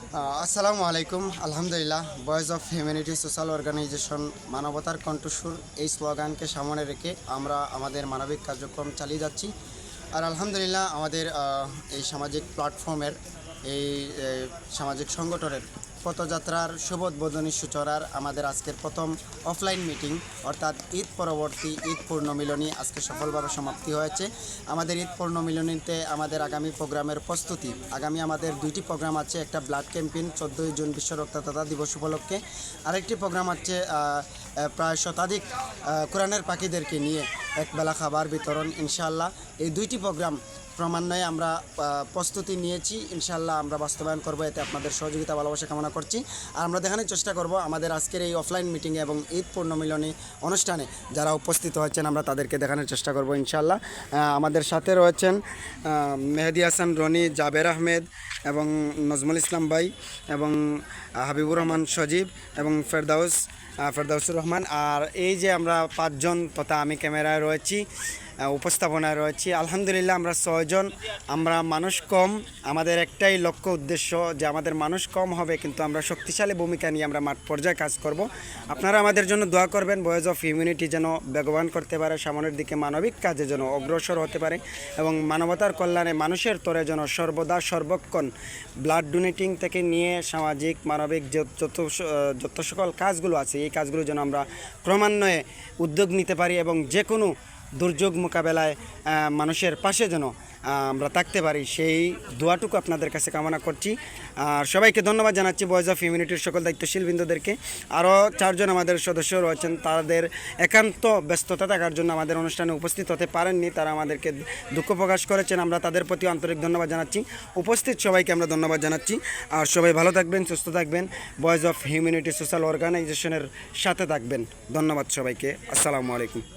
আসসালামু আলাইকুম। আলহামদুলিল্লাহ, voice of humanity social organisation মানবতার কণ্ঠস্বর এই স্লোগানকে সামনে রেখে আমরা আমাদের মানবিক কার্যক্রম চালিয়ে যাচ্ছি। আর আলহামদুলিল্লাহ আমাদের এই সামাজিক প্ল্যাটফর্মের এই সামাজিক সংগঠনের পথযাত্রার শুভ উদ্বোধনী সূচনার আমাদের আজকের প্রথম অফলাইন মিটিং অর্থাৎ ঈদ পরবর্তী ঈদ পূর্ণমিলনী আজকে সফলভাবে সমাপ্তি হয়েছে। আমাদের ঈদ পূর্ণমিলনীতে আমাদের আগামী প্রোগ্রামের প্রস্তুতি, আগামী আমাদের দুইটি প্রোগ্রাম আছে। একটা ব্লাড ক্যাম্পেইন 14ই জুন বিশ্ব রক্তদাতা দিবস উপলক্ষে, আরেকটি প্রোগ্রাম আছে প্রায় শতাধিক কোরআনের পাখিদেরকে নিয়ে একবেলা খাবার বিতরণ। ইনশাআল্লাহ এই দুইটি প্রোগ্রাম ক্রমান্বয়ে আমরা প্রস্তুতি নিয়েছি, ইনশাআল্লাহ আমরা বাস্তবায়ন করব। এতে আপনাদের সহযোগিতা ভালোবাসা কামনা করছি। আর আমরা দেখানোর চেষ্টা করব আমাদের আজকের এই অফলাইন মিটিংয়ে এবং ঈদ পূর্ণমিলনী অনুষ্ঠানে যারা উপস্থিত হয়েছেন আমরা তাদেরকে দেখানোর চেষ্টা করব ইনশাআল্লাহ। আমাদের সাথে রয়েছেন মেহেদি হাসান রনি, জাবের আহমেদ এবং নজমুল ইসলাম ভাই এবং হাবিবুর রহমান সজীব এবং ফেরদাউসুর রহমান। আর এই যে আমরা পাঁচজন তথা আমি ক্যামেরায় রয়েছি, উপস্থাপনায় রয়েছি। আলহামদুলিল্লাহ আমরা 6 জন। আমরা মানুষ কম, আমাদের একটাই লক্ষ্য উদ্দেশ্য যে আমাদের মানুষ কম হবে কিন্তু আমরা শক্তিশালী ভূমিকা নিয়ে আমরা মাঠ পর্যায়ে কাজ করব। আপনারা আমাদের জন্য দোয়া করবেন, ভয়েস অফ হিউম্যানিটি যেন বেগবান করতে পারে, সামনের দিকে মানবিক কাজে যেন অগ্রসর হতে পারে এবং মানবতার কল্যাণে মানুষের তরে যেন সর্বদা সর্বক্ষণ ব্লাড ডোনেটিং থেকে নিয়ে সামাজিক মানবিক যত সকল কাজগুলো আছে এই কাজগুলো যেন আমরা ক্রমান্বয়ে উদ্যোগ নিতে পারি এবং যে কোনো দুর্যোগ মোকাবেলায় মানুষের পাশে যেন আমরা থাকতে পারি, সেই দোয়াটুকু আপনাদের কাছে কামনা করছি। আর সবাইকে ধন্যবাদ জানাচ্ছি, ভয়েস অফ হিউম্যানিটির সকল দায়িত্বশীল বৃন্দদেরকে। আরও 4 জন আমাদের সদস্য রয়েছেন, তাদের একান্ত ব্যস্ততা থাকার জন্য আমাদের অনুষ্ঠানে উপস্থিত হতে পারেননি, তারা আমাদেরকে দুঃখ প্রকাশ করেছেন। আমরা তাদের প্রতি আন্তরিক ধন্যবাদ জানাচ্ছি। উপস্থিত সবাইকে আমরা ধন্যবাদ জানাচ্ছি। আর সবাই ভালো থাকবেন, সুস্থ থাকবেন, ভয়েস অফ হিউম্যানিটি সোশ্যাল অর্গানাইজেশনের সাথে থাকবেন। ধন্যবাদ সবাইকে। আসসালামু আলাইকুম।